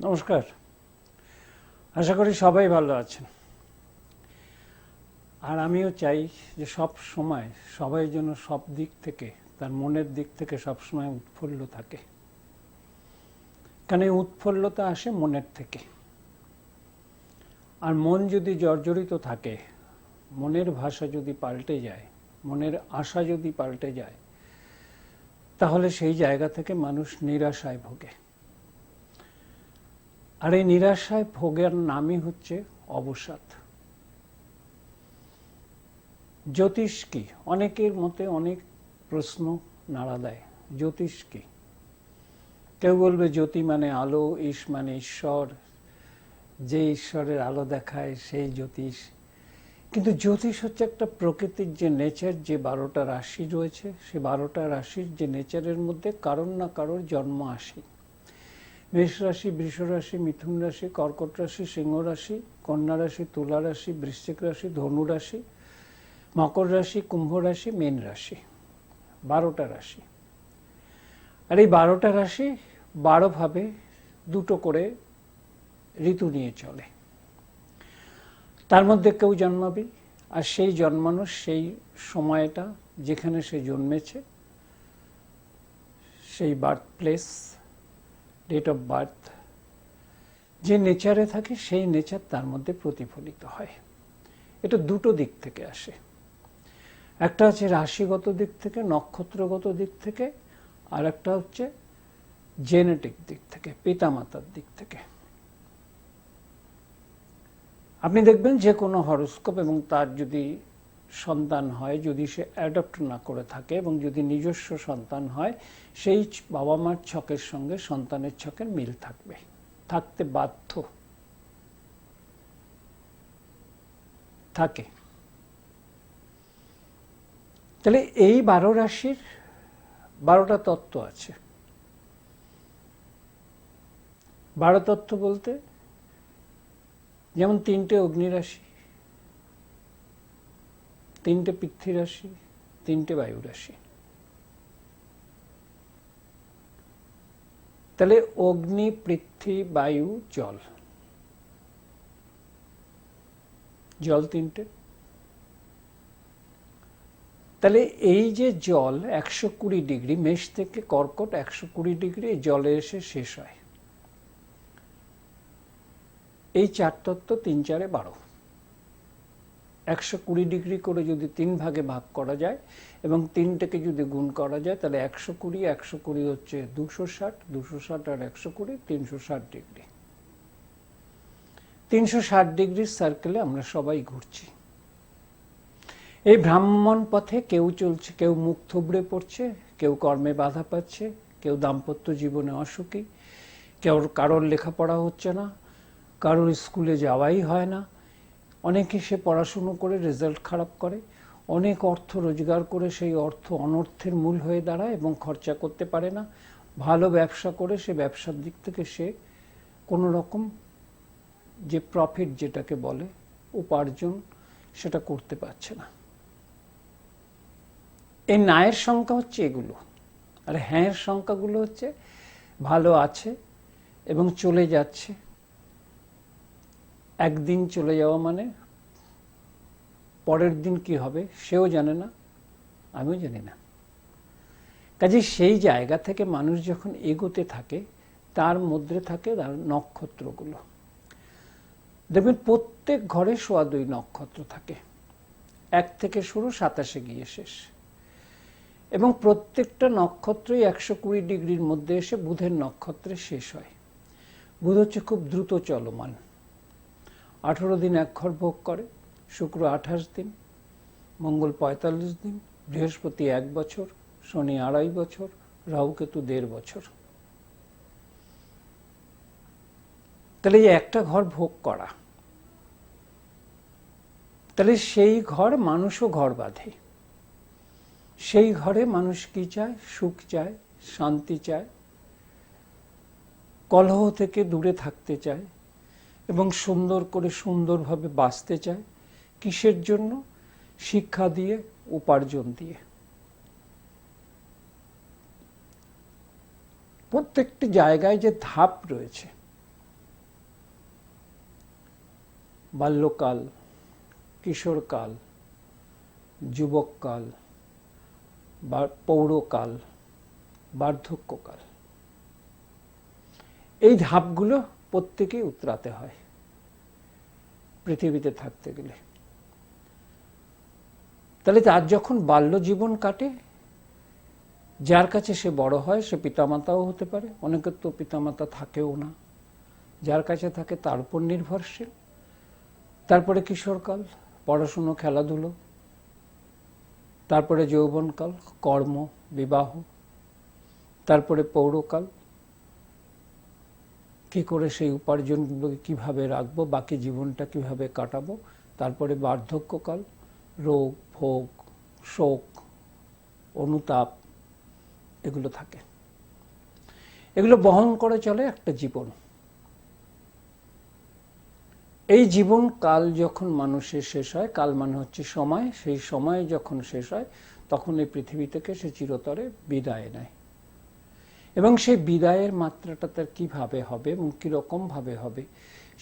নমস্কার। আশা করি সবাই ভালো আছেন। আর আমিও চাই যে সব সময় সবাই যেন সব দিক থেকে, তার মনের দিক থেকে সবসময় উৎফুল্ল থাকে। কারণ এই উৎফুল্লতা আসে মনের থেকে। আর মন যদি জর্জরিত থাকে, মনের ভাষা যদি পাল্টে যায়, মনের আশা যদি পাল্টে যায়, তাহলে সেই জায়গা থেকে মানুষ নিরাশায় ভোগে। আর এই নিরাশায় ভোগের নামই হচ্ছে অবসাদ। জ্যোতিষ কি? অনেকের মতে অনেক প্রশ্ন নাড়া দেয়। জ্যোতিষ কি? কেউ বলবে জ্যোতি মানে আলো, ঈশ মানে ঈশ্বর, যে ঈশ্বরের আলো দেখায় সেই জ্যোতিষ। কিন্তু জ্যোতিষ হচ্ছে একটা প্রকৃতির যে নেচার, যে 12টা রাশি রয়েছে, সে 12টা রাশির যে নেচারের মধ্যে কারোর না কারোর জন্ম আসে। মেষ রাশি, বৃষ রাশি, মিথুন রাশি, কর্কট রাশি, সিংহ রাশি, কন্যা রাশি, তুলা রাশি, বৃশ্চিক রাশি, ধনু রাশি, মকর রাশি, কুম্ভ রাশি, মীন রাশি। 12টা রাশি। আর এই 12টা রাশি 12 ভাবে দুটো করে ঋতু নিয়ে চলে। তার মধ্যে কেউ জন্মাবে, আর সেই জন্মানোর সেই সময়টা যেখানে সে জন্মেছে, সেই birth place, date of birth, যে নেচারে থাকে সেই নেচার তার মধ্যে প্রতিফলিত হয়। এটা দুটো দিক থেকে আসে। একটা হচ্ছে রাশিগত দিক থেকে, নক্ষত্রগত দিক থেকে, আর একটা হচ্ছে জেনেটিক দিক থেকে, পিতামাতার দিক থেকে। আপনি দেখবেন যে কোনো হরোস্কোপ এবং তার যদি সন্তান হয়, যদি সে অ্যাডপ্ট না করে থাকে এবং যদি নিজস্ব সন্তান হয়, সেই বাবা মার ছকের সঙ্গে সন্তানের ছকের মিল থাকবে, থাকতে বাধ্য থাকে। তাহলে এই 12 রাশির 12টা তত্ত্ব আছে। 12 তত্ত্ব বলতে যেমন 3টে অগ্নিরাশি, 3টে পৃথ্বী রাশি, 3টে বায়ু রাশি। তাহলে অগ্নি, পৃথ্বী, বায়ু, জল। জল 3টে। তাহলে এই যে জল 120 ডিগ্রি, মেষ থেকে কর্কট 120 ডিগ্রি জলে এসে শেষ হয়। এই 4 তত্ত্ব 3 4 12। 120 ডিগ্রি করে যদি 3 ভাগে ভাগ করা যায় এবং 3টেকে যদি গুণ করা যায়, তাহলে 120, 120 হচ্ছে 260, 260 আর 120 360 ডিগ্রি। 360 ডিগ্রির সার্কেলে আমরা সবাই ঘুরছি। এই ভ্রাম্যমাণ পথে কেউ চলছে, কেউ মুখ থুবড়ে পড়ছে, কেউ কর্মে বাধা পাচ্ছে, কেউ দাম্পত্য জীবনে অসুখী, কারোর লেখাপড়া হচ্ছে না, কারোর স্কুলে যাওয়াই হয় না, অনেকে সে পড়াশুনো করে রেজাল্ট খারাপ করে, অনেক অর্থ রোজগার করে সেই অর্থ অনর্থের মূল হয়ে দাঁড়ায় এবং খরচা করতে পারে না। ভালো ব্যবসা করে সে ব্যবসার দিক থেকে সে কোনো রকম যে প্রফিট যেটাকে বলে, উপার্জন, সেটা করতে পারছে না। এই ন্যায়ের সংখ্যা হচ্ছে এগুলো। আর হ্যাঁয়ের সংখ্যাগুলো হচ্ছে ভালো আছে এবং চলে যাচ্ছে। একদিন চলে যাওয়া মানে পরের দিন কি হবে সেও জানে না, আমিও জানি না। কাজে সেই জায়গা থেকে মানুষ যখন এগোতে থাকে, তার মধ্যে থাকে তার নক্ষত্রগুলো। দেখবেন প্রত্যেক ঘরে 2.25 নক্ষত্র থাকে, 1 থেকে শুরু 27 গিয়ে শেষ। এবং প্রত্যেকটা নক্ষত্রই 120 ডিগ্রির মধ্যে এসে বুধের নক্ষত্রে শেষ হয়। বুধ হচ্ছে খুব দ্রুত চলমান। 18 দিন এক ঘর ভোগ করে, শুক্র 28 দিন, মঙ্গল 45 দিন, বৃহস্পতি 1 বছর, শনি 2.5 বছর, রাহু কেতু 1.5 বছর। তাহলে এই একটা ঘর ভোগ করা, তাহলে সেই ঘর মানুষও ঘর বাঁধে। সেই ঘরে মানুষ কি চায়? সুখ চায়, শান্তি চায়, কলহ থেকে দূরে থাকতে চায় এবং সুন্দর করে সুন্দরভাবে বাঁচতে চায়। কিসের জন্য? শিক্ষা দিয়ে, উপার্জন দিয়ে। প্রত্যেকটি জায়গায় যে ধাপ রয়েছে, বাল্যকাল, কিশোরকাল, যুবককাল, পৌরকাল, বার্ধক্যকাল, এই ধাপগুলো প্রত্যেকেই উতরাতে হয় পৃথিবীতে থাকতে গেলে। তাহলে তার যখন বাল্য জীবন কাটে, যার কাছে সে বড় হয় সে পিতামাতাও হতে পারে, অনেকের তো পিতামাতা থাকেও না, যার কাছে থাকে তার উপর নির্ভরশীল। তারপরে কিশোরকাল, পড়াশুনো, খেলাধুলো, তারপরে যৌবনকাল, কর্ম, বিবাহ, তারপরে পৌরকাল, কি করে সেই উপার্জনগুলোকে কিভাবে রাখবো, বাকি জীবনটা কিভাবে কাটাবো, তারপরে বার্ধক্যকাল, রোগ, ভোগ, শোক, অনুতাপ, এগুলো থাকে। এগুলো বহন করে চলে একটা জীবন। এই জীবন কাল যখন মানুষের শেষ হয়, কাল মানে হচ্ছে সময়, সেই সময় যখন শেষ হয় তখন এই পৃথিবী থেকে সে চিরতরে বিদায় নেয়। এবং সেই বিদায়ের মাত্রাটা তার কিভাবে হবে এবং কিরকম ভাবে হবে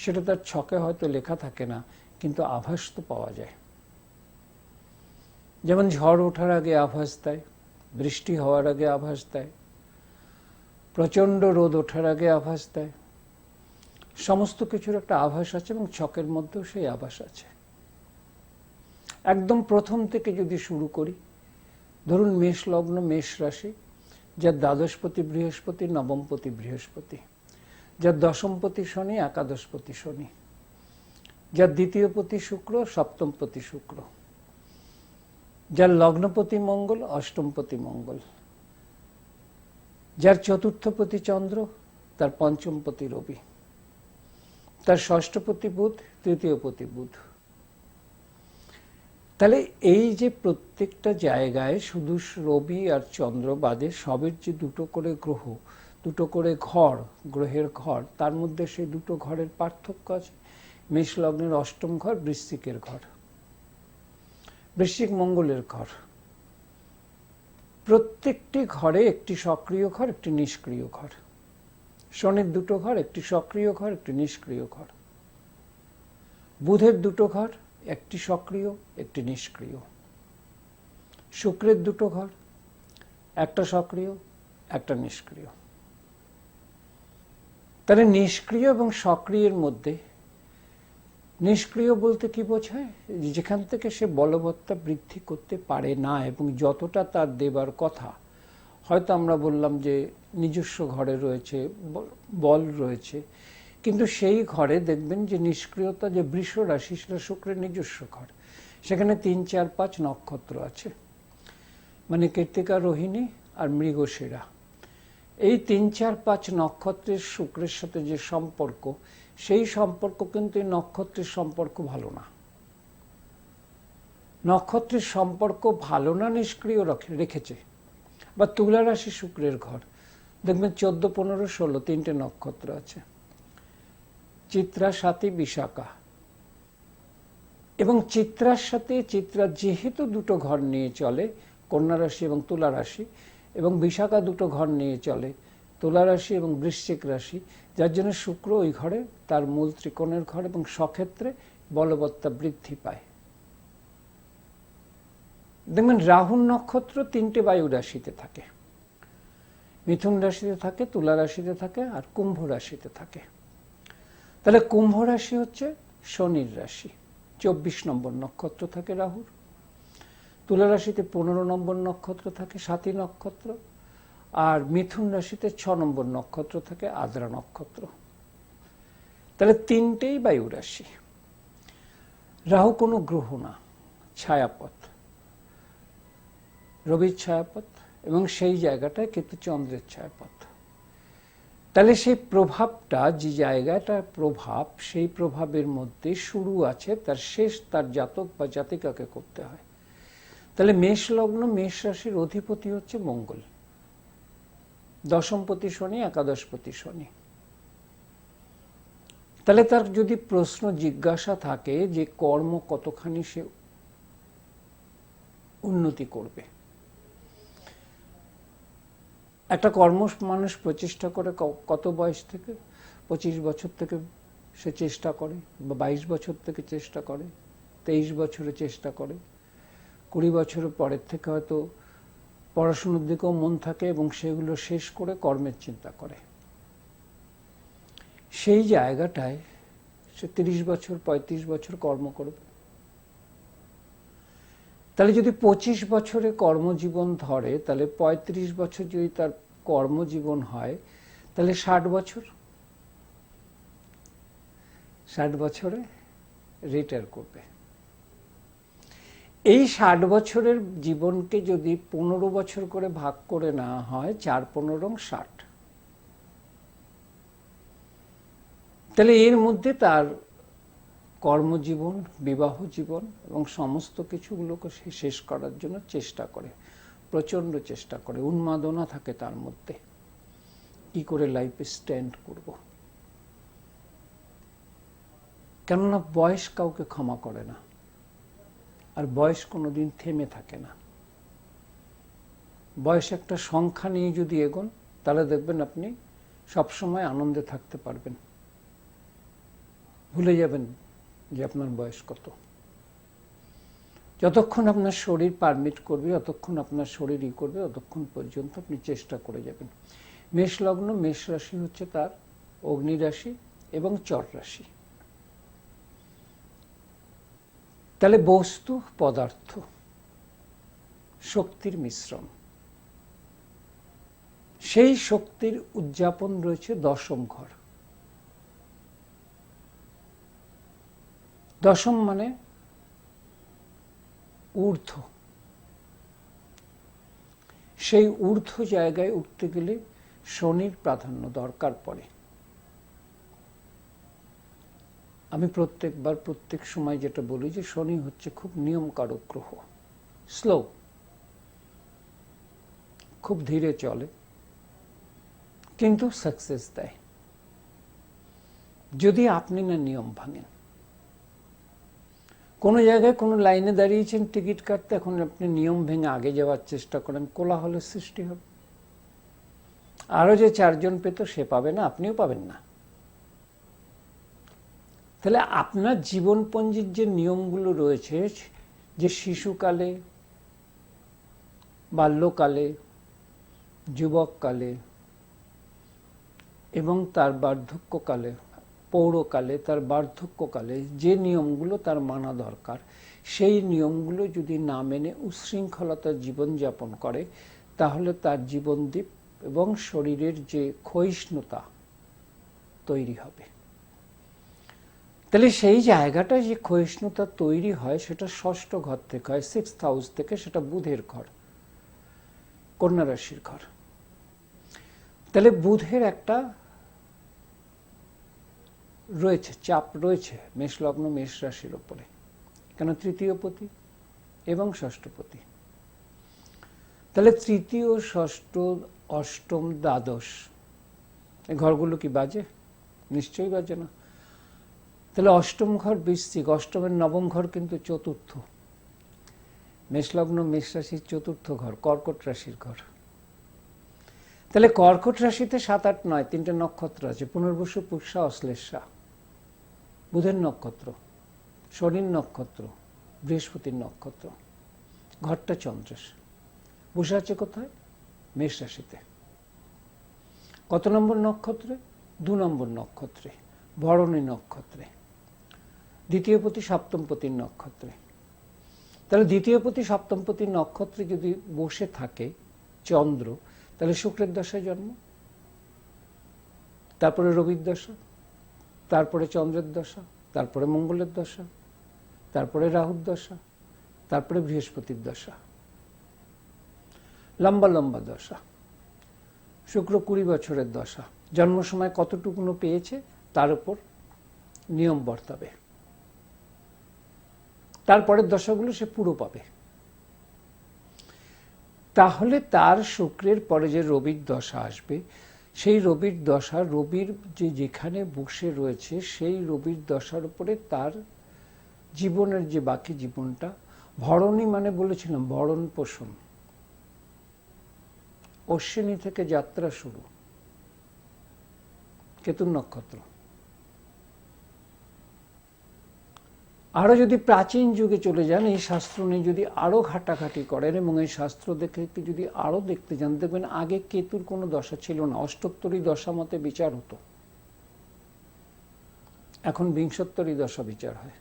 সেটা তার ছকে হয়তো লেখা থাকে না, কিন্তু আভাস তো পাওয়া যায়। যেমন ঝড় ওঠার আগে আভাস দেয়, বৃষ্টি হওয়ার আগে আভাস দেয়, প্রচণ্ড রোদ ওঠার আগে আভাস দেয়। সমস্ত কিছুর একটা আভাস আছে এবং ছকের মধ্যেও সেই আভাস আছে। একদম প্রথম থেকে যদি শুরু করি, ধরুন মেষ লগ্ন, মেষ রাশি, যার দ্বাদশপতি বৃহস্পতি, নবমপতি বৃহস্পতি, যার দশমপতি শনি, একাদশপতি শনি, যার দ্বিতীয়পতি শুক্র, সপ্তমপতি শুক্র, যার লগ্নপতি মঙ্গল, অষ্টমপতি মঙ্গল, যার চতুর্থপতি চন্দ্র, তার পঞ্চমপতি রবি, তার ষষ্ঠপতি বুধ, তৃতীয়পতি বুধ। তাহলে এই যে প্রত্যেকটা জায়গায় শুধু রবি আর চন্দ্র বাদে সবের যে দুটো করে গ্রহ, দুটো করে ঘর, গ্রহের ঘর, তার মধ্যে সেই দুটো ঘরের পার্থক্য আছে। মেষ লগ্নের অষ্টম ঘর বৃশ্চিকের ঘর, বৃশ্চিক মঙ্গলের ঘর। প্রত্যেকটি ঘরে একটি সক্রিয় ঘর, একটি নিষ্ক্রিয় ঘর। শনির দুটো ঘর, একটি সক্রিয় ঘর, একটি নিষ্ক্রিয় ঘর। বুধের দুটো ঘর, একটি সক্রিয়, একটি নিষ্ক্রিয়। শুক্রের দুটো ঘর, একটা সক্রিয়, একটা নিষ্ক্রিয়। তাহলে নিষ্ক্রিয় এবং সক্রিয়ের মধ্যে, নিষ্ক্রিয় বলতে কি বোঝায়? যেখান থেকে সে বলবত্তা বৃদ্ধি করতে পারে না এবং যতটা তার দেবার কথা, হয়তো আমরা বললাম যে নিজস্ব ঘরে রয়েছে, বল রয়েছে, কিন্তু সেই ঘরে দেখবেন যে নিষ্ক্রিয়তা, যে বৃষ রাশি, সেটা শুক্রের নিজস্ব ঘর, সেখানে 3, 4, 5 নক্ষত্র আছে, মানে কৃত্তিকা, রোহিণী আর মৃগশিরা। এই 3, 4, 5 নক্ষত্রের শুক্রের সাথে যে সম্পর্ক, সেই সম্পর্ক কিন্তু এই নক্ষত্রের সম্পর্ক ভালো না। নক্ষত্রের সম্পর্ক ভালো না, নিষ্ক্রিয় রেখেছে। বা তুলা রাশি শুক্রের ঘর, দেখবেন 14, 15, 16 তিনটে নক্ষত্র আছে, চিত্রা, স্বাতী, বিশাখা। এবং চিত্রার সাথে, চিত্রা যেহেতু দুটো ঘর নিয়ে চলে, কন্যা রাশি এবং তুলা রাশি, এবং বিশাখা দুটো ঘর নিয়ে চলে, তুলা রাশি এবং বৃশ্চিক রাশি, যার জন্য শুক্র ওই ঘরে তার মূল ত্রিকোণের ঘর এবং সক্ষেত্রে বলবত্তা বৃদ্ধি পায়। দেখবেন রাহুর নক্ষত্র 3টে বায়ু রাশিতে থাকে, মিথুন রাশিতে থাকে, তুলা রাশিতে থাকে আর কুম্ভ রাশিতে থাকে। তাহলে কুম্ভ রাশি হচ্ছে শনির রাশি, 24 নম্বর নক্ষত্র থাকে রাহুর। তুলা রাশিতে 15 নম্বর নক্ষত্র থাকে স্বাতী নক্ষত্র, আর মিথুন রাশিতে 6 নম্বর নক্ষত্র থাকে আদ্রা নক্ষত্র। তাহলে 3টেই বায়ু রাশি। রাহু কোনো গ্রহ না, ছায়াপথ, রবির ছায়াপথ, এবং সেই জায়গাটায় কিন্তু চন্দ্রের ছায়াপথ। তাহলে সেই প্রভাবটা, যে জায়গাটা প্রভাব, সেই প্রভাবের মধ্যে শুরু আছে, তার শেষ তার জাতক বা জাতিকাকে করতে হয়। তাহলে মেষ লগ্ন, মেষ রাশির অধিপতি হচ্ছে মঙ্গল, দশমপতি শনি, একাদশপতি শনি। তাহলে তার যদি প্রশ্ন জিজ্ঞাসা থাকে যে কর্ম কতখানি সে উন্নতি করবে, একটা কর্ম মানুষ প্রচেষ্টা করে কত বয়স থেকে? 25 বছর থেকে সে চেষ্টা করে, বা 22 বছর থেকে চেষ্টা করে, 23 বছরে চেষ্টা করে, 20 বছরের পরের থেকে হয়তো পড়াশোনার দিকেও মন থাকে এবং সেগুলো শেষ করে কর্মের চিন্তা করে। সেই জায়গাটায় সে 30 বছর 35 বছর কর্ম করবে। তাহলে যদি 25 বছরে কর্মজীবন ধরে, তাহলে 35 বছর যদি তার কর্মজীবন হয়, তাহলে 60 বছর, 60 বছরে রিটায়ার করবে। এই 60 বছরের জীবনকে যদি 15 বছর করে ভাগ করে নেওয়া হয়, 4-15-60, তাহলে এর মধ্যে তার কর্মজীবন, বিবাহ জীবন এবং সমস্ত কিছুগুলোকে সে শেষ করার জন্য চেষ্টা করে, প্রচণ্ড চেষ্টা করে, উন্মাদনা থাকে তার মধ্যে, কি করে লাইফে স্ট্যান্ড করব। কেননা বয়স কাউকে ক্ষমা করে না, আর বয়স কোনোদিন থেমে থাকে না। বয়স একটা সংখ্যা নিয়ে যদি এগোন, তাহলে দেখবেন আপনি সবসময় আনন্দে থাকতে পারবেন, ভুলে যাবেন যে আপনার বয়স কত। যতক্ষণ আপনার শরীর পারমিট করবে, যতক্ষণ আপনার শরীর করবে, ততক্ষণ পর্যন্ত আপনি চেষ্টা করে যাবেন। মেষ লগ্ন, মেষ রাশি হচ্ছে তার অগ্নি রাশি এবং চর রাশি। তাহলে বস্তু, পদার্থ, শক্তির মিশ্রণ। সেই শক্তির উদযাপন রয়েছে দশম ঘর। দশম মানে ঊর্ধ্ব। সেই ঊর্ধ্ব জায়গায় উঠতে গেলে শনির প্রাধান্য দরকার পড়ে। আমি প্রত্যেকবার প্রত্যেক সময় যেটা বলি যে শনি হচ্ছে খুব নিয়মকারক গ্রহ, স্লো, খুব ধীরে চলে, কিন্তু সাকসেস দেয় যদি আপনি না নিয়ম ভাঙেন। কোনো জায়গায় কোনো লাইনে দাঁড়িয়েছেন টিকিট কাটতে, এখন আপনি নিয়ম ভেঙে আগে যাওয়ার চেষ্টা করেন, কোলাহলের সৃষ্টি হবে। আরো যে 4 জন পেত সে পাবে না, আপনিও পাবেন না। তাহলে আপনার জীবনপঞ্জির যে নিয়মগুলো রয়েছে, যে শিশুকালে, বাল্যকালে, যুবককালে এবং তার বার্ধক্যকালে, পৌরকালে, তার বার্ধক্যকালে যে নিয়মগুলো তার মানা দরকার, সেই নিয়মগুলো যদি না মেনে উশৃঙ্খলতার জীবনযাপন করে, তাহলে তার জীবনদীপ এবং শরীরের যে ক্ষয়িষ্ণুতা তৈরি হবে। তাহলে সেই জায়গাটা যে ক্ষয়িষ্ণুতা তৈরি হয়, সেটা ষষ্ঠ ঘর থেকে হয়, 6th হাউস থেকে। সেটা বুধের ঘর, কন্যা রাশির ঘর। তাহলে বুধের একটা রয়েছে, চাপ রয়েছে মেষ লগ্ন, মেষ রাশির ওপরে, কেন তৃতীয় পতি এবং ষষ্ঠপতি। তাহলে তৃতীয়, ষষ্ঠ, অষ্টম, দ্বাদশ এই ঘরগুলো কি বাজে? নিশ্চয়ই বাজে না। তাহলে অষ্টম ঘর বৃশ্চিক, অষ্টমের নবম ঘর কিন্তু চতুর্থ, মেষলগ্ন মেষ রাশির চতুর্থ ঘর, কর্কট রাশির ঘর। তাহলে কর্কট রাশিতে 7, 8, 9 3টে নক্ষত্র আছে, পুনর্বসু, পুষ্যা, অশ্লেষা, বুধের নক্ষত্র, শনির নক্ষত্র, বৃহস্পতির নক্ষত্র। ঘরটা চন্দ্রের। বসে আছে কোথায়? মেষ রাশিতে। কত নম্বর নক্ষত্রে? 2 নম্বর নক্ষত্রে, ভরণী নক্ষত্রে, দ্বিতীয় পতি সপ্তম পতির নক্ষত্রে। তাহলে দ্বিতীয় পতি সপ্তম পতির নক্ষত্রে যদি বসে থাকে চন্দ্র, তাহলে শুক্রের দশায় জন্ম, তারপরে রবির দশা, তারপরে চন্দ্রের দশা, তারপরে মঙ্গলের দশা, তারপরে রাহুর দশা, তারপরে বৃহস্পতির দশা। লম্বা লম্বা দশা। শুক্র 20 বছরের দশা। জন্ম সময় কতটুকুনো পেয়েছে তার উপর নিয়ম বর্তাবে। তারপরের দশাগুলো সে পুরো পাবে। তাহলে তার শুক্রের পরে যে রবির দশা আসবে, সেই রবির দশা, রবির যেখানে বসে রয়েছে, সেই রবির দশার উপরে তার জীবনের যে বাকি জীবনটা, ভরণী মানে বলেছিলাম ভরণ পোষণ, অশ্বিনী থেকে যাত্রা শুরু, কেতুর নক্ষত্র, আরো যদি প্রাচীন যুগে চলে যান, এই শাস্ত্র নিয়ে যদি আরো ঘাটাঘাটি করেন এবং এই শাস্ত্র দেখে যদি আরো দেখতে যান, দেখবেন আগে কেতুর কোনো দশা ছিল না, অষ্টোত্তরী দশা মতে বিচার হতো, এখন বিংশোত্তরী দশা বিচার হয়।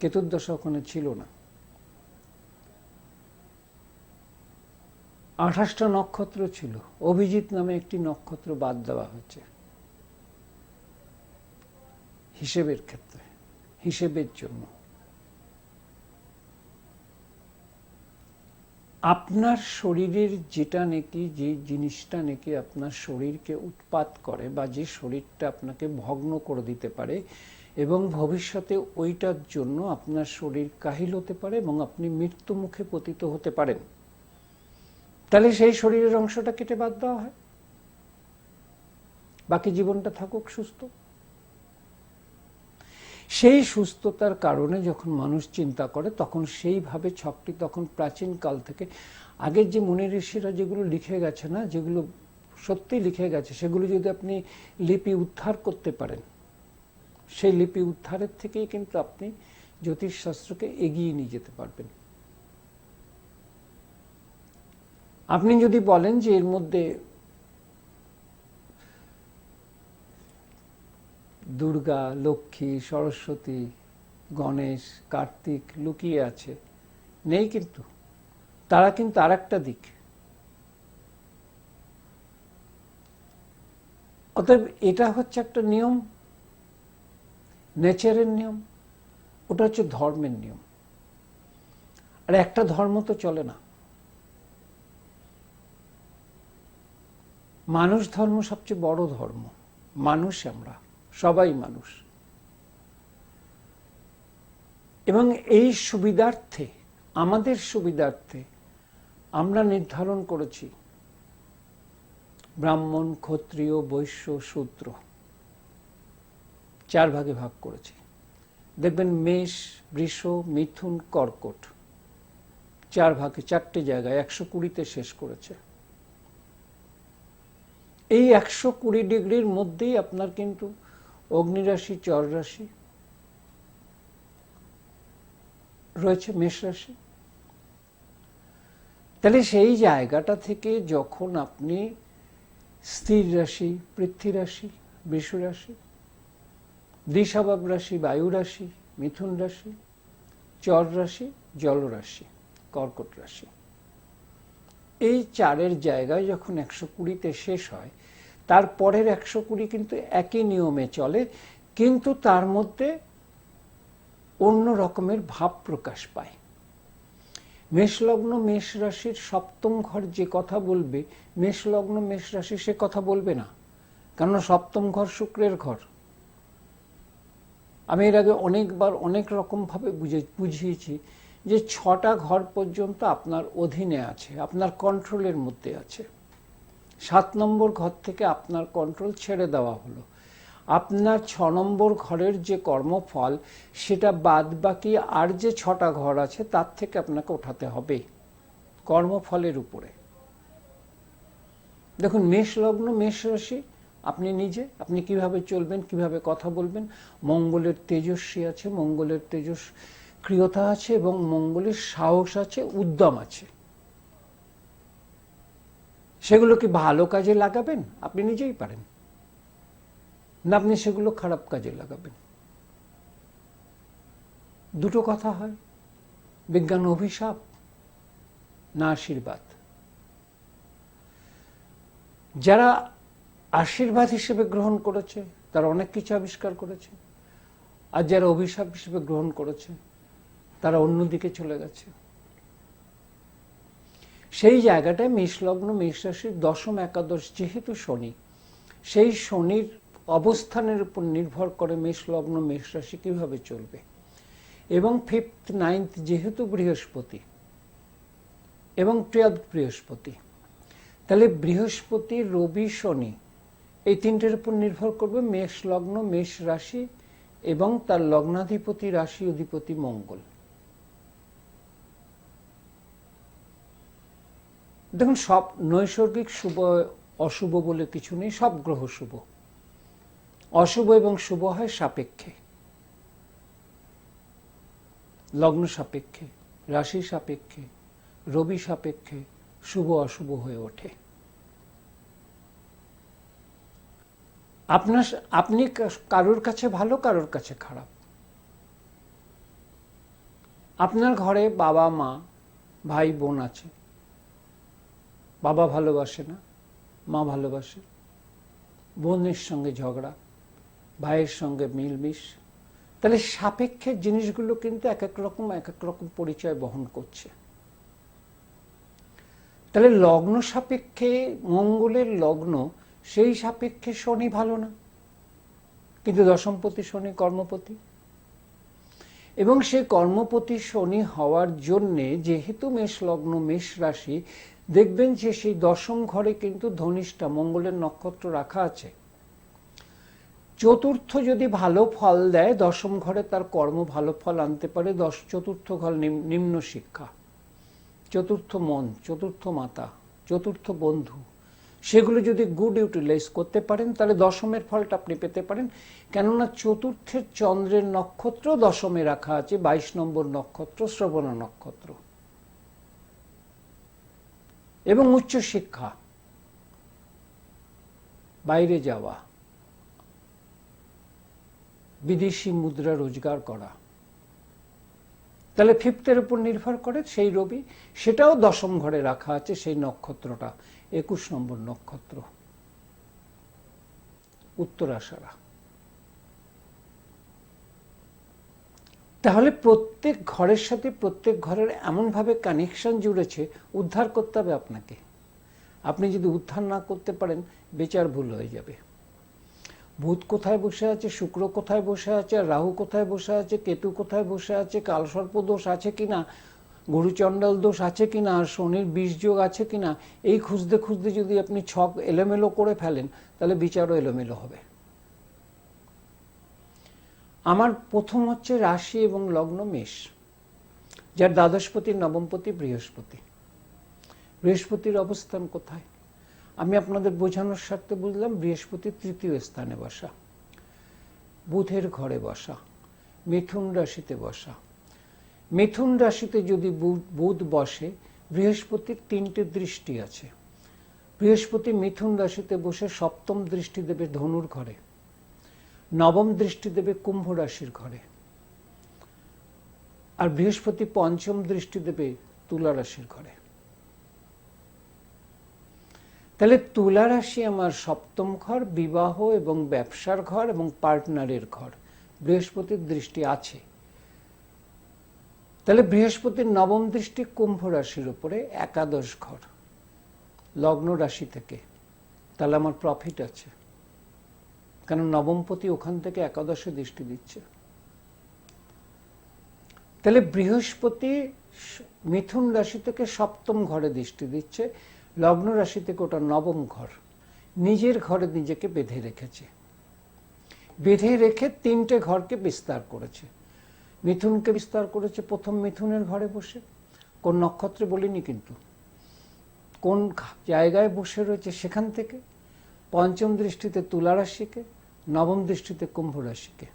কেতুর দশা ওখানে ছিল না। 28টা নক্ষত্র ছিল, অভিজিৎ নামে একটি নক্ষত্র বাদ দেওয়া হয়েছে হিসেবের ক্ষেত্রে, হিসেবের জন্য। আপনার শরীরের যেটা নাকি, যে জিনিসটা নাকি আপনার শরীরকে উৎপাত করে বা যে শরীরটা আপনাকে ভগ্ন করে দিতে পারে এবং ভবিষ্যতে ওইটার জন্য আপনার শরীর কাহিল হতে পারে এবং আপনি মৃত্যু মুখে পতিত হতে পারেন, তাহলে সেই শরীরের অংশটা কেটে বাদ দেওয়া হয়, বাকি জীবনটা থাকুক সুস্থ। সেই সুস্থতার কারণে যখন মানুষ চিন্তা করে তখন সেইভাবে ছকটি, তখন প্রাচীন কাল থেকে আগের যে মুনি ঋষিরা যেগুলো লিখে গেছে না, যেগুলো সত্যি লিখে গেছে, সেগুলো যদি আপনি লিপি উদ্ধার করতে পারেন, সেই লিপি উদ্ধারের থেকেই কিন্তু আপনি জ্যোতিষশাস্ত্রকে এগিয়ে নিয়ে যেতে পারবেন। আপনি যদি বলেন যে এর মধ্যে দুর্গা, লক্ষ্মী, সরস্বতী, গণেশ, কার্তিক লুকিয়ে আছে, নেই, কিন্তু তারা কিন্তু আর একটা দিক। অতএব এটা হচ্ছে একটা নিয়ম, নেচারের নিয়ম, ওটা হচ্ছে ধর্মের নিয়ম। আর একটা ধর্ম তো চলে না, মানুষ ধর্ম সবচেয়ে বড় ধর্ম। মানুষ, আমরা সবাই মানুষ, এবং এই সুবিধার্থে, আমাদের সুবিধার্থে আমরা নির্ধারণ করেছি ব্রাহ্মণ, ক্ষত্রিয়, বৈশ্য, শূদ্র 4 ভাগে ভাগ করেছি। দেখবেন মেষ, বৃষ, মিথুন, কর্কট 4 ভাগে, 4টে জায়গায় 120তে শেষ করেছে। এই 120 ডিগ্রির মধ্যেই আপনার কিন্তু অগ্নিরাশি, চর রাশি রয়েছে, মেষ রাশি। তাহলে সেই জায়গাটা থেকে যখন আপনি স্থির রাশি, পৃথ্বী রাশি, বৃষ রাশি, দ্বিস্বভাব রাশি, বায়ু রাশি, মিথুন রাশি, চর রাশি, জল রাশি, কর্কট রাশি, এই 4-এর জায়গায় যখন 120তে শেষ হয়, তারপরের 120 কিন্তু একই নিয়মে চলে, কিন্তু তার মধ্যে অন্য রকমের ভাব প্রকাশ পায়। মেষলগ্ন মেষ রাশির 7ম ঘর যে কথা বলবে, মেষলগ্ন মেষ রাশি সে কথা বলবে না, কারণ 7ম ঘর শুক্রের ঘর। আমি এর আগে অনেকবার অনেক রকম ভাবে বুঝিয়েছি যে 6টা ঘর পর্যন্ত আপনার অধীনে আছে, আপনার কন্ট্রোলের মধ্যে আছে। 7 নম্বর ঘর থেকে আপনার কন্ট্রোল ছেড়ে দেওয়া হলো। আপনার 6 নম্বর ঘরের যে কর্মফল, সেটা বাদ বাকি আর যে 6টা ঘর আছে তার থেকে আপনাকে ওঠাতে হবে কর্মফলের উপরে। দেখুন, মেষ লগ্ন মেষ রাশি, আপনি নিজে, আপনি কিভাবে চলবেন, কিভাবে কথা বলবেন। মঙ্গলের তেজস্বী আছে, মঙ্গলের তেজস্ক্রিয়তা আছে এবং মঙ্গলের সাহস আছে, উদ্যম আছে। সেগুলো কি ভালো কাজে লাগাবেন? আপনি নিজেই পারেন না, আপনি সেগুলো খারাপ কাজে লাগাবেন। দুটো কথা হয়, বিজ্ঞান অভিশাপ না আশীর্বাদ। যারা আশীর্বাদ হিসেবে গ্রহণ করেছে তারা অনেক কিছু আবিষ্কার করেছে, আর যারা অভিশাপ হিসেবে গ্রহণ করেছে তারা অন্যদিকে চলে গেছে। সেই জায়গাটায় মেষলগ্ন মেষ রাশির 10ম একাদশ যেহেতু শনি, সেই শনির অবস্থানের উপর নির্ভর করে মেষলগ্ন মেষ রাশি কিভাবে চলবে। এবং 5th 9th যেহেতু বৃহস্পতি এবং প্রিয় বৃহস্পতি, তাহলে বৃহস্পতি, রবি, শনি এই 3টের উপর নির্ভর করবে মেষ লগ্ন মেষ রাশি এবং তার লগ্নাধিপতি রাশি অধিপতি মঙ্গল। দেখুন, সব নৈসর্গিক শুভ অশুভ বলে কিছু নেই, সব গ্রহ শুভ। অশুভ এবং শুভ হয় সাপেক্ষে। লগ্ন সাপেক্ষে, রাশি সাপেক্ষে, রবি সাপেক্ষে শুভ অশুভ হয়ে ওঠে। আপনি কারোর কাছে ভালো, কারোর কাছে খারাপ। আপনার ঘরে বাবা মা ভাই বোন আছে, বাবা ভালোবাসে না, মা ভালোবাসে, বোনের সঙ্গে ঝগড়া, ভাইয়ের সঙ্গে মিলমিশ, তাহলে সাপেক্ষের জিনিসগুলো কিন্তু এক এক রকম পরিচয় বহন করছে। তাহলে লগ্ন সাপেক্ষে মঙ্গলের লগ্ন, সেই সাপেক্ষে শনি ভালো না, কিন্তু দশমপতি শনি কর্মপতি, এবং সেই কর্মপতি শনি হওয়ার জন্যে যেহেতু মেষ লগ্ন মেষ রাশি, দেখবেন যে সেই দশম ঘরে কিন্তু ধনিষ্ঠা মঙ্গলের নক্ষত্র রাখা আছে। চতুর্থ যদি ভালো ফল দেয়, দশম ঘরে তার কর্ম ভালো ফল আনতে পারে। চতুর্থ ঘর নিম্ন শিক্ষা, চতুর্থ মন, চতুর্থ মাতা, চতুর্থ বন্ধু, সেগুলো যদি গুড ইউটিলাইজ করতে পারেন তাহলে দশমের ফলটা আপনি পেতে পারেন। কেননা চতুর্থের চন্দ্রের নক্ষত্র দশমে রাখা আছে, 22 নম্বর নক্ষত্র শ্রবণা নক্ষত্র। এবং উচ্চ শিক্ষা, বাইরে যাওয়া, বিদেশি মুদ্রা রোজগার করা, তাহলে ফিফথের উপর নির্ভর করে সেই রবি, সেটাও দশম ঘরে রাখা আছে, সেই নক্ষত্রটা 21 নম্বর নক্ষত্র উত্তরাষাঢ়া। তাহলে প্রত্যেক ঘরের সাথে প্রত্যেক ঘরের এমনভাবে কানেকশন জুড়েছে, উদ্ধার করতে হবে আপনাকে। আপনি যদি উদ্ধার না করতে পারেন, বিচার ভুল হয়ে যাবে। বুধ কোথায় বসে আছে, শুক্র কোথায় বসে আছে, রাহু কোথায় বসে আছে, কেতু কোথায় বসে আছে, কালসর্প দোষ আছে কিনা, গুরুচণ্ডাল দোষ আছে কিনা, আর শনির বিষ যোগ আছে কিনা, এই খুঁজতে খুঁজতে যদি আপনি ছক এলোমেলো করে ফেলেন, তাহলে বিচারও এলোমেলো হবে। আমার প্রথম হচ্ছে রাশি এবং লগ্ন মেষ, যার দ্বাদশপতি নবমপতি বৃহস্পতি। বৃহস্পতির অবস্থান কোথায়? আমি আপনাদের বোঝানোর স্বার্থে বুঝলাম, বৃহস্পতি তৃতীয় স্থানে বসা, বুধের ঘরে বসা, মিথুন রাশিতে বসা। মিথুন রাশিতে যদি বুধ বসে, বৃহস্পতির 3টে দৃষ্টি আছে। বৃহস্পতি মিথুন রাশিতে বসে সপ্তম দৃষ্টি দেবে ধনুর ঘরে, নবম দৃষ্টি দেবে কুম্ভ রাশির ঘরে, আর বৃহস্পতি পঞ্চম দৃষ্টি দেবে তুলা রাশির ঘরে। তাহলে তুলা রাশি আমার সপ্তম ঘর, বিবাহ এবং ব্যবসার ঘর এবং পার্টনারের ঘর, বৃহস্পতির দৃষ্টি আছে। তাহলে বৃহস্পতির নবম দৃষ্টি কুম্ভ রাশির উপরে, একাদশ ঘর, লগ্ন রাশি থেকে, তাহলে আমার প্রফিট আছে, কারণ নবমপতি ওখান থেকে একাদশে দৃষ্টি দিচ্ছে। তাহলে বৃহস্পতি মিথুন রাশি থেকে সপ্তম ঘরে দৃষ্টি দিচ্ছে, লগ্ন রাশি থেকে ওটা নবম ঘর, নিজের ঘরে নিজেকে বেঁধে রেখেছে। বেঁধে রেখে 3টে ঘরকে বিস্তার করেছে। মিথুনকে বিস্তার করেছে প্রথম মিথুনের ঘরে বসে, কোন নক্ষত্রে বলিনি কিন্তু, কোন জায়গায় বসে রয়েছে সেখান থেকে, পঞ্চম দৃষ্টিতে তুলা রাশিকে, নবম দৃষ্টিতে কুম্ভ রাশিকে।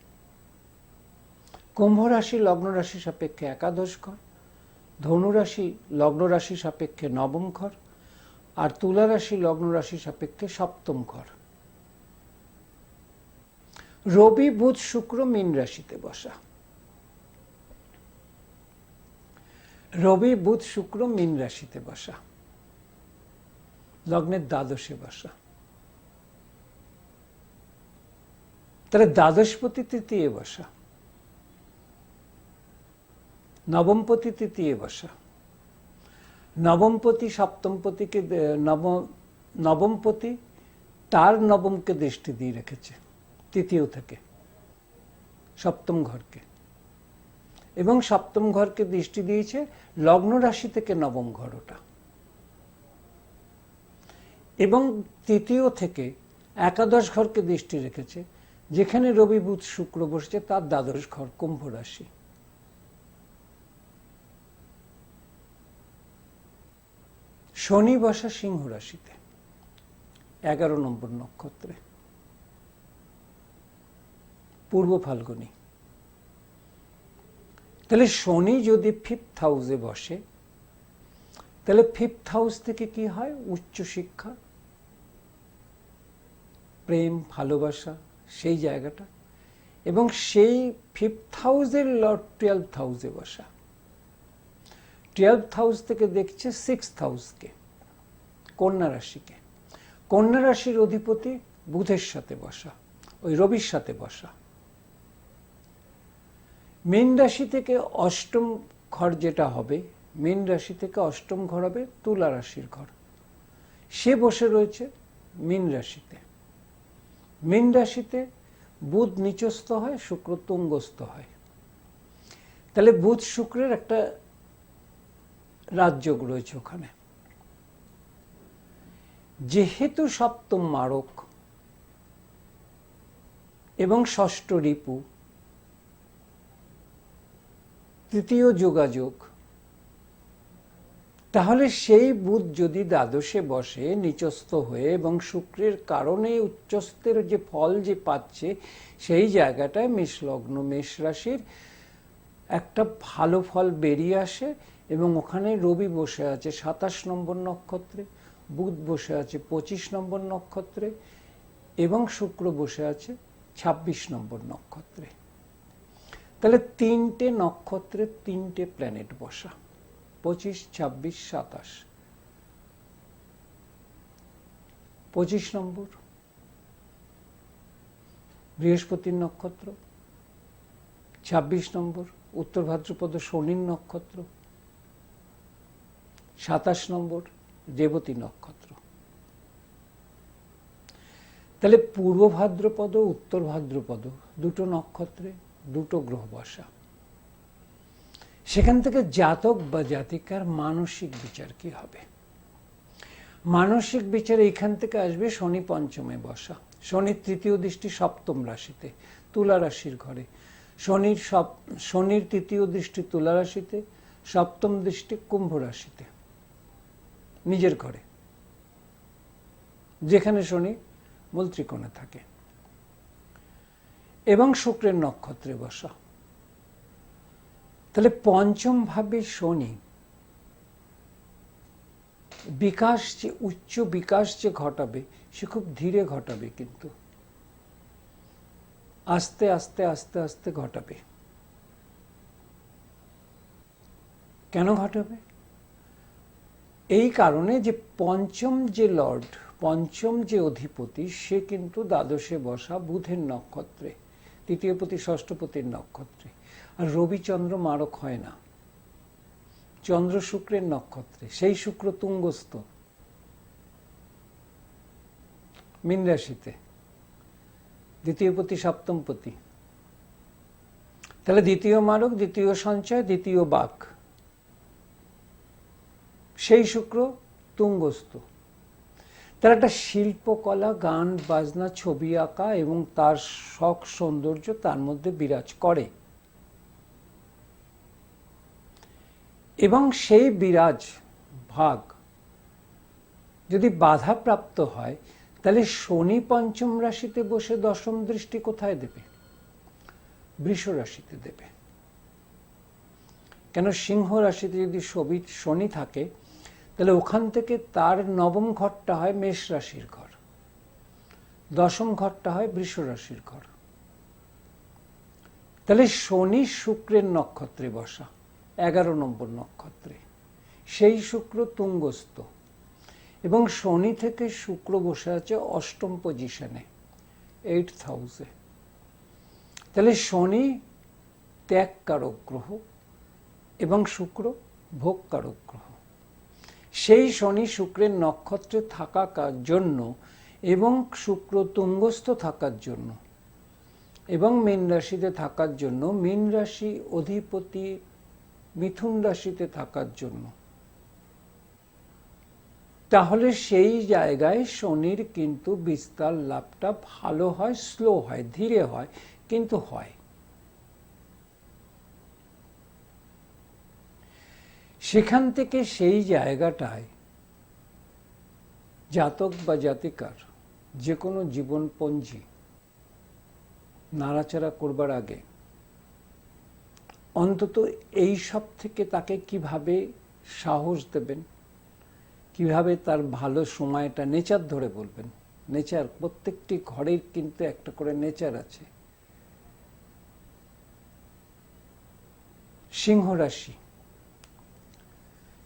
কুম্ভ রাশি লগ্ন রাশি সাপেক্ষে একাদশ ঘর, ধনু রাশি লগ্ন রাশি সাপেক্ষে নবম ঘর, আর তুলা রাশি লগ্ন রাশি সাপেক্ষে সপ্তম ঘর। রবি বুধ শুক্র মীন রাশিতে বসা, রবি বুধ শুক্র মীন রাশিতে বসা, লগ্নের দ্বাদশে বসা। তাহলে দ্বাদশপতি তৃতীয় বসা, নবমপতি তৃতীয় বসা, নবমপতি সপ্তমপতিকে নবমপতি তার নবমকে দৃষ্টি দিয়ে রেখেছে তৃতীয় থেকে সপ্তম ঘরকে, এবং সপ্তম ঘরকে দৃষ্টি দিয়েছে লগ্ন রাশি থেকে নবম ঘর ওটা, এবং তৃতীয় থেকে একাদশ ঘরকে দৃষ্টি রেখেছে, যেখানে রবি বুধ শুক্র বসেছে তার দ্বাদশ ঘর কুম্ভ রাশি। শনি বসা সিংহ রাশিতে 11 নম্বর নক্ষত্রে, পূর্ব ফাল্গুনী। তাহলে শনি যদি 5th হাউসে বসে, তাহলে 5th হাউস থেকে কি হয়? উচ্চশিক্ষা, প্রেম, ভালোবাসা, সেই জায়গাটা। এবং সেই 5th হাউসের লর্ড 12th হাউসে বসা। 12th হাউস থেকে দেখছে 6th হাউসকে, কন্যা রাশিকে। কন্যা রাশির অধিপতি বুধের সাথে বসা, ওই রবির সাথে বসা। মীন রাশি থেকে অষ্টম ঘর যেটা হবে, মীন রাশি থেকে অষ্টম ঘর হবে তুলা রাশির ঘর। সে বসে রয়েছে মীন রাশিতে। মীন রাশিতে বুধ নিচস্থ হয়, শুক্র তুঙ্গস্থ হয়। তাহলে বুধ শুক্রের একটা রাজযোগ রয়েছে ওখানে। যেহেতু সপ্তম মারক এবং ষষ্ঠ রিপু, তৃতীয় যোগাযোগ, তাহলে সেই বুধ যদি দ্বাদশে বসে নিচস্থ হয়ে এবং শুক্রের কারণে উচ্চস্থের যে ফল যে পাচ্ছে, সেই জায়গাটায় মেষ লগ্ন, মেষ রাশির একটা ভালো ফল বেরিয়ে আসে। এবং ওখানে রবি বসে আছে 27 নম্বর নক্ষত্রে, বুধ বসে আছে 25 নম্বর নক্ষত্রে এবং শুক্র বসে আছে 26 নম্বর নক্ষত্রে। তাহলে 3টে নক্ষত্রে 3টে প্ল্যানেট বসা, 25, 26, 27। 25 নম্বর বৃহস্পতির নক্ষত্র, 26 নম্বর উত্তর ভাদ্রপদ শনির নক্ষত্র, 27 নম্বর রেবতী নক্ষত্র। তাহলে পূর্ব ভাদ্রপদ, উত্তর ভাদ্রপদ, দুটো নক্ষত্রে দুটো গ্রহ বসা। সেখান থেকে জাতক বা জাতিকার মানসিক বিচার কি হবে? মানসিক বিচার এখান থেকে আসবে শনি পঞ্চমে বসা। শনির তৃতীয় দৃষ্টি সপ্তম রাশিতে, তুলা রাশির ঘরে। শনির তৃতীয় দৃষ্টি তুলা রাশিতে, সপ্তম দৃষ্টি কুম্ভ রাশিতে, নিজের ঘরে, যেখানে শনি মূল ত্রিকোণে থাকে। এবং শুক্রের নক্ষত্রে বসা। তাহলে পঞ্চম ভাবে শনি বিকাশ, যে উচ্চ বিকাশ যে ঘটাবে, সে খুব ধীরে ঘটাবে, কিন্তু আস্তে আস্তে আস্তে আস্তে ঘটাবে। কেন ঘটাবে? এই কারণে যে পঞ্চম যে লর্ড, পঞ্চম যে অধিপতি, সে কিন্তু দ্বাদশে বসা বুধের নক্ষত্রে, তৃতীয়পতি ষষ্ঠপতির নক্ষত্রে। আর রবিচন্দ্র মারক হয় না, চন্দ্র শুক্রের নক্ষত্রে। সেই শুক্র তুঙ্গস্থ মীন রাশিতে, দ্বিতীয়পতি সপ্তমপতি। তাহলে দ্বিতীয় মারক, দ্বিতীয় সঞ্চয়, দ্বিতীয় বাক, সেই শুক্র তুঙ্গস্থ। তার একটা শিল্পকলা, গান বাজনা, ছবি আঁকা এবং তার শখ সৌন্দর্য তার মধ্যে বিরাজ করে। এবং সেই বিরাজ ভাগ যদি বাধাপ্রাপ্ত হয়, তাহলে শনি পঞ্চম রাশিতে বসে দশম দৃষ্টি কোথায় দেবে? বৃষ রাশিতে দেবে। কেন? সিংহ রাশিতে যদি শনি থাকে, তাহলে ওখান থেকে তার নবম ঘরটা হয় মেষ রাশির ঘর, দশম ঘরটা হয় বৃষ রাশির ঘর। তাহলে শনি শুক্রের নক্ষত্রে বসা, 11 নম্বর নক্ষত্রে, সেই শুক্র তুঙ্গস্থ। এবং শনি থেকে শুক্র বসে আছে অষ্টম পজিশনে, 8th হাউসে। তাহলে শনি ত্যাগকারক গ্রহ এবং শুক্র ভোগকারক গ্রহ। সেই শনি শুক্রের নক্ষত্রে থাকার জন্য এবং শুক্র তুঙ্গস্থ থাকার জন্য এবং মীন রাশিতে থাকার জন্য, মীন রাশি অধিপতি মিথুন রাশিতে থাকার জন্য, তাহলে সেই জায়গায় শনির কিন্তু বিস্তার লাভটা ভালো হয়, স্লো হয়, ধীরে হয়, কিন্তু হয়। সেখান থেকে সেই জায়গাটায় জাতক বা জাতিকার যে কোনো জীবনপঞ্জি নাড়াচাড়া করবার আগে অন্তত এই সব থেকে তাকে কিভাবে সাহস দেবেন, কিভাবে তার ভালো সময়টা, নেচার ধরে বলবেন। নেচার, প্রত্যেকটি ঘরের কিন্তু একটা করে নেচার আছে। সিংহ রাশি,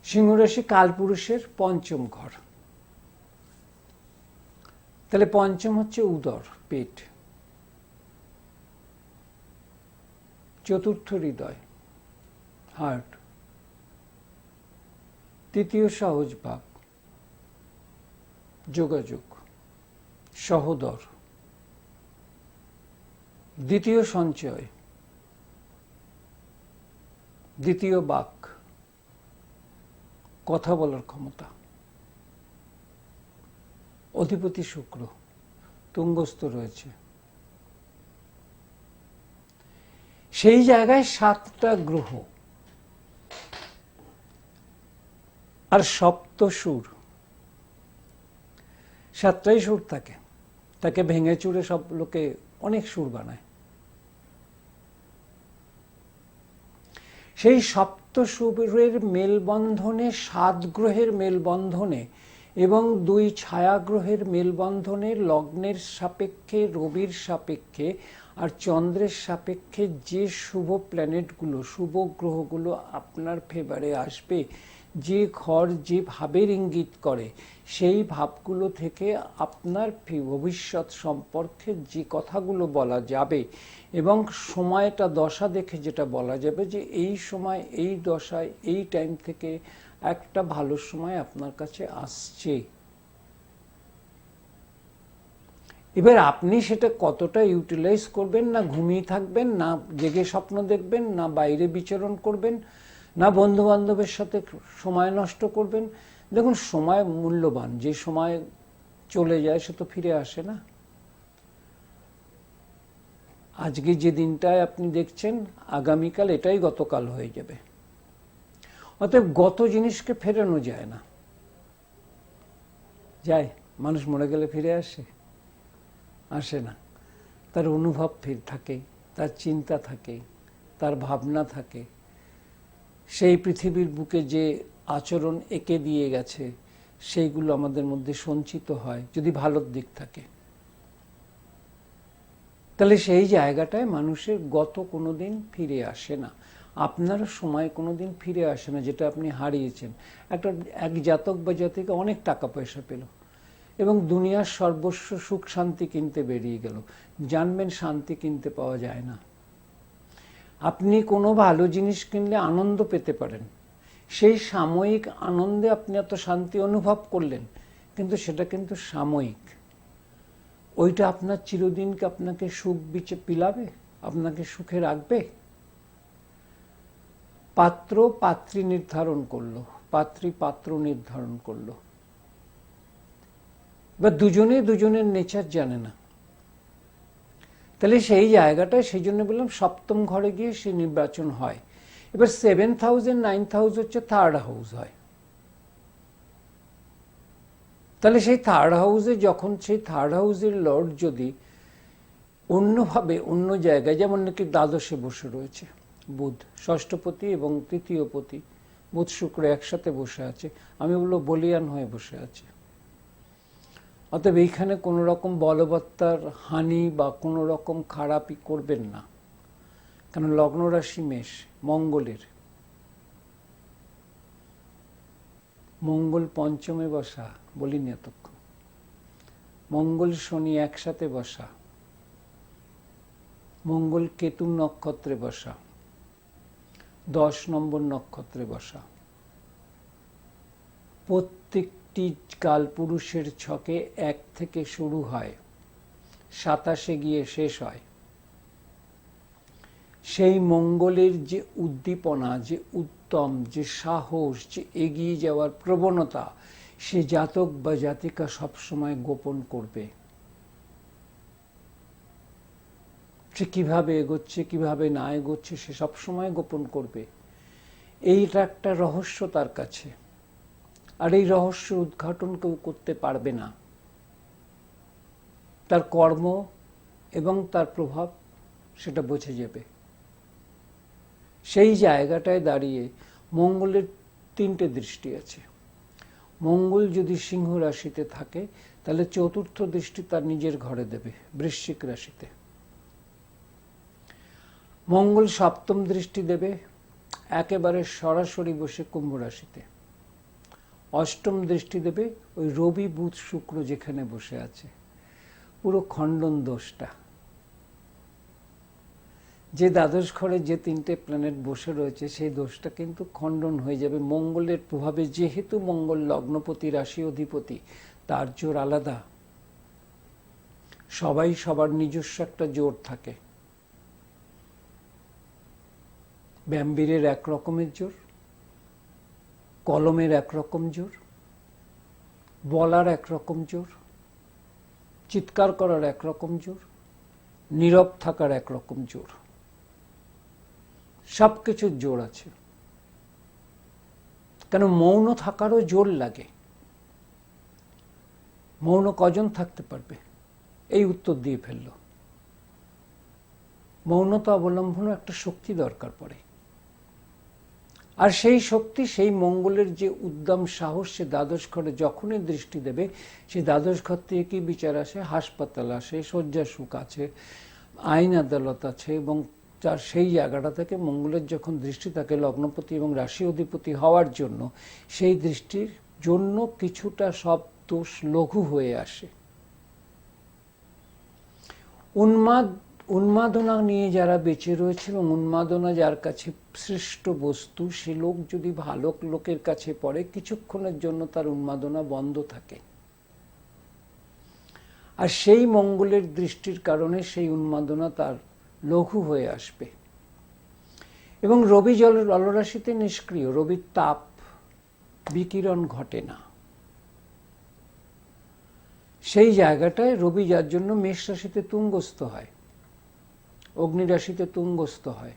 সিংহ রাশি কালপুরুষের পঞ্চম ঘর। তাহলে পঞ্চম হচ্ছে উদর, পেট। চতুর্থ হৃদয়, হার্ট। তৃতীয় সহজ ভাব, যোগাযোগ, সহোদর। দ্বিতীয় সঞ্চয়, দ্বিতীয় বাক, কথা বলার ক্ষমতা। অধিপতি শুক্র তুঙ্গস্থ রয়েছে। সেই জায়গায় 7টা গ্রহ আর সপ্ত সুর। 7টাই সুর থাকে, তাকে ভেঙে চুরে সব লোকে অনেক সুর বানায়। সেই সপ্ত সুরের মেলবন্ধনে, 7 গ্রহের মেলবন্ধনে এবং 2 ছায়াগ্রহের মেলবন্ধনে, লগ্নের সাপেক্ষে, রবির সাপেক্ষে আর চন্দ্রের সাপেক্ষে যে শুভ প্ল্যানেটগুলো, শুভ গ্রহগুলো আপনার ফেভারে আসবে, যে ঘর যে ভাবের ইঙ্গিত করে, সেই ভাবগুলো থেকে আপনার ভবিষ্যৎ সম্পর্কে যে কথাগুলো বলা যাবে এবং সময়টা দশা দেখে যেটা বলা যাবে যে এই সময়, এই দশায়, এই টাইম থেকে একটা ভালো সময় আপনার কাছে আসছে। এবার আপনি সেটা কতটা ইউটিলাইজ করবেন, না ঘুমিয়ে থাকবেন, না জেগে স্বপ্ন দেখবেন, না বাইরে বিচরণ করবেন, না বন্ধু বান্ধবের সাথে সময় নষ্ট করবেন। দেখুন, সময় মূল্যবান। যে সময় চলে যায় সে তো ফিরে আসে না। আজকে যে দিনটায় আপনি দেখছেন, আগামীকাল এটাই গতকাল হয়ে যাবে। অতএব গত জিনিসকে ফেরানো যায় না। যায়? মানুষ মরে গেলে ফিরে আসে? আসে না। তার অনুভব থাকে, তার চিন্তা থাকে, তার ভাবনা থাকে। সেই পৃথিবীর বুকে যে আচরণ এঁকে দিয়ে গেছে, সেইগুলো আমাদের মধ্যে সঞ্চিত হয়, যদি ভালোর দিক থাকে। তাহলে সেই জায়গাটায় মানুষের গত কোনোদিন ফিরে আসে না। আপনার সময় কোনোদিন ফিরে আসে না যেটা আপনি হারিয়েছেন। এক জাতক বা জাতিকা অনেক টাকা পয়সা পেল এবং দুনিয়ার সর্বস্ব সুখ শান্তি কিনতে বেরিয়ে গেল। জানবেন, শান্তি কিনতে পাওয়া যায় না। আপনি কোনো ভালো জিনিস কিনলে আনন্দ পেতে পারেন, সেই সাময়িক আনন্দে আপনি এত শান্তি অনুভব করলেন, কিন্তু সেটা কিন্তু সাময়িক। ওইটা আপনার চিরদিনকে আপনাকে সুখ পিলাবে, আপনাকে সুখে রাখবে? পাত্র পাত্রী নির্ধারণ করলো, পাত্রী পাত্র নির্ধারণ করলো, বা দুজনে দুজনের নেচার জানে না। তাহলে সেই জায়গাটায়, সেই জন্য বললাম সপ্তম ঘরে গিয়ে সে নির্বাচন হয়। এবার 7th হাউস এর 9th হাউস হচ্ছে থার্ড হাউস হয়। তাহলে সেই থার্ড হাউসে যখন, সেই থার্ড হাউসের লর্ড যদি অন্যভাবে, অন্য জায়গায়, যেমন নাকি দ্বাদশে বসে রয়েছে বুধ, ষষ্ঠপতি এবং তৃতীয়পতি, বুধ শুক্র একসাথে বসে আছে, আমি বলবো বলিয়ান হয়ে বসে আছে। অতএব এইখানে কোনো রকম বলবত্তার হানি বা কোনো রকম খারাপই করবেন না। কারণ লগ্ন রাশি মেষ, মঙ্গলের, মঙ্গল পঞ্চমে বসা, বলিনি এতক্ষণ। মঙ্গল শনি একসাথে বসা, মঙ্গল কেতু নক্ষত্রে বসা, 10 নম্বর নক্ষত্রে বসা। প্রত্যেকটি কালপুরুষের ছকে 1 থেকে শুরু হয়, 27 গিয়ে শেষ হয়। সেই মঙ্গলের যে উদ্দীপনা, যে উত্তম, যে সাহস, যে এগিয়ে যাওয়ার প্রবণতা, সে জাতক বা জাতিকা সবসময় গোপন করবে। সে কিভাবে এগোচ্ছে, কিভাবে না এগোচ্ছে, সে সবসময় গোপন করবে। এইটা একটা রহস্য তার কাছে, আর এই রহস্য উদ্ঘাটন কেউ করতে পারবে না। তার কর্ম এবং তার প্রভাব সেটা বুঝে যাবে। সেই জায়গাটায় দাঁড়িয়ে মঙ্গলের 3টে দৃষ্টি আছে। মঙ্গল যদি সিংহ রাশিতে থাকে তাহলে চতুর্থ দৃষ্টি তার নিজের ঘরে দেবে, বৃশ্চিক রাশিতে। মঙ্গল সপ্তম দৃষ্টি দেবে একেবারে সরাসরি বসে কুম্ভ রাশিতে। অষ্টম দৃষ্টি দেবে ওই রবি বুধ শুক্র যেখানে বসে আছে। পুরো খণ্ডন দোষটা, যে দ্বাদশ ঘরে যে 3টে প্ল্যানেট বসে রয়েছে সেই দোষটা কিন্তু খণ্ডন হয়ে যাবে মঙ্গলের প্রভাবে। যেহেতু মঙ্গল লগ্নপতি, রাশি অধিপতি, তার জোর আলাদা। সবাই সবার নিজস্ব একটা জোর থাকে। ব্যামবীরের এক রকমের জোর, কলমের এক রকম জোর, বলার এক রকম জোর, চিৎকার করার এক রকম জোর, নীরব থাকার এক রকম জোর। সবকিছুর জোর আছে। কেন মৌন থাকারও জোর লাগে। মৌন কজন থাকতে পারবে? এই উত্তর দিয়ে ফেলল। মৌনতা অবলম্বনও একটা শক্তি দরকার পড়ে। আর সেই শক্তি, সেই মঙ্গলের যে উদ্যম সাহস, সে দ্বাদশ ঘরে যখনই দৃষ্টি দেবে, সেই দ্বাদশ ঘর থেকে কি বিচার আসে? হাসপাতাল আসে, শয্যা সুখ আছে, আইন আদালত আছে। এবং তার সেই জায়গাটা থেকে মঙ্গলের যখন দৃষ্টি থাকে লগ্নপতি এবং রাশি অধিপতি হওয়ার জন্য, সেই দৃষ্টির জন্য কিছুটা সব দোষ লঘু হয়ে আসে। উন্মাদনা নিয়ে যারা বেঁচে রয়েছে এবং উন্মাদনা যার কাছে সৃষ্ট বস্তু, সে লোক যদি ভালো লোকের কাছে পড়ে, কিছুক্ষণের জন্য তার উন্মাদনা বন্ধ থাকে। আর সেই মঙ্গলের দৃষ্টির কারণে সেই উন্মাদনা তার লঘু হয়ে আসবে। এবং রবি জলরাশিতে নিষ্ক্রিয়, রবির তাপ বিকিরণ ঘটে না। সেই জায়গাটায় রবি যার জন্য মেষ রাশিতে তুঙ্গস্থ হয়, অগ্নি রাশিতে তুঙ্গস্থ হয়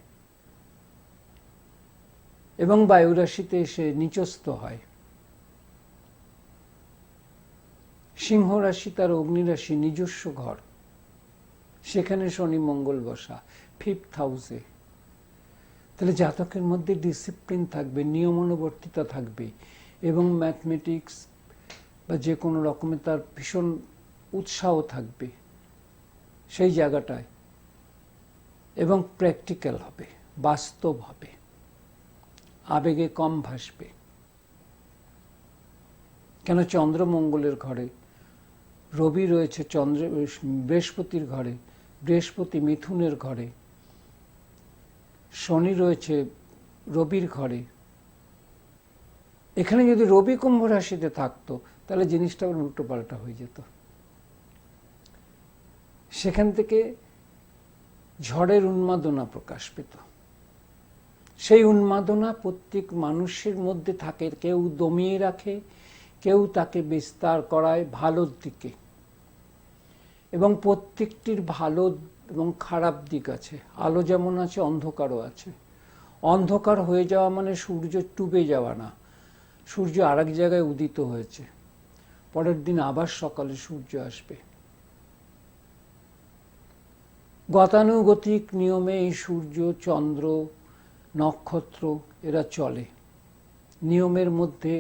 এবং বায়ু রাশিতে এসে নিচস্থ হয়। সিংহ রাশি তার অগ্নি রাশি, নিজস্ব ঘর, সেখানে শনি মঙ্গল বসা 5th হাউসে। তাহলে জাতকের মধ্যে ডিসিপ্লিন থাকবে, নিয়মানুবর্তিতা থাকবে এবং ম্যাথমেটিক্স বা যে কোনো রকমের তার ভীষণ উৎসাহ থাকবে সেই জায়গাটায়। এবং প্র্যাকটিক্যাল হবে, বাস্তব হবে, আবেগে কম ভাসবে। কেন চন্দ্র মঙ্গলের ঘরে, রবি রয়েছে বৃহস্পতির ঘরে, বৃহস্পতি মিথুনের ঘরে, শনি রয়েছে রবির ঘরে। এখানে যদি রবি কুম্ভ রাশিতে থাকতো তাহলে জিনিসটা উল্টো পাল্টা হয়ে যেত। সেখান থেকে ঝড়ের উন্মাদনা প্রকাশ পেত। সেই উন্মাদনা প্রত্যেক মানুষের মধ্যে থাকে, কেউ দমিয়ে রাখে, কেউ তাকে বিস্তার করায় ভালোর দিকে। এবং প্রত্যেকটির ভালো এবং খারাপ দিক আছে। আলো যেমন আছে, অন্ধকারও আছে। অন্ধকার হয়ে যাওয়া মানে সূর্য ডুবে যাওয়া না, সূর্য আরেক জায়গায় উদিত হয়েছে, পরের দিন আবার সকালে সূর্য আসবে। গতানুগতিক নিয়মে এই সূর্য, চন্দ্র, নক্ষত্র এরা চলে, নিয়মের মধ্যে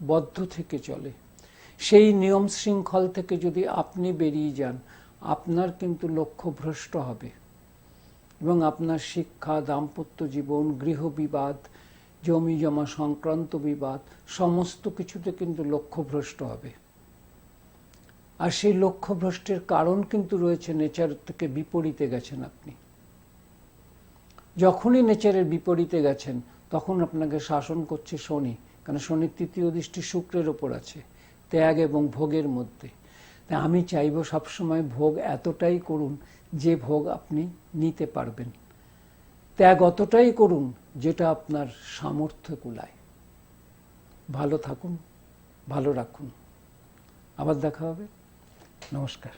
বদ্ধ থেকে চলে। সেই নিয়ম শৃঙ্খল থেকে যদি আপনি বেরিয়ে যান, আপনার কিন্তু লক্ষ্য ভ্রষ্ট হবে এবং আপনার শিক্ষা, দাম্পত্য জীবন, গৃহ বিবাদ, জমি জমা সংক্রান্ত বিবাদ, সমস্ত কিছুতে কিন্তু লক্ষ্য ভ্রষ্ট হবে। আর সেই লক্ষ্য ভ্রষ্টের কারণ কিন্তু রয়েছে নেচার থেকে বিপরীতে গেছেন আপনি। যখনই নেচারের বিপরীতে গেছেন তখন আপনাকে শাসন করছে শনি, কারণ শনির 3য় দৃষ্টি শুক্রের ওপর আছে, ত্যাগ এবং ভোগের মধ্যে। তাই আমি চাইব সবসময় ভোগ এতটাই করুন যে ভোগ আপনি নিতে পারবেন, ত্যাগ অতটাই করুন যেটা আপনার সামর্থ্য কুলায়। ভালো থাকুন, ভালো রাখুন। আবার দেখা হবে। নমস্কার।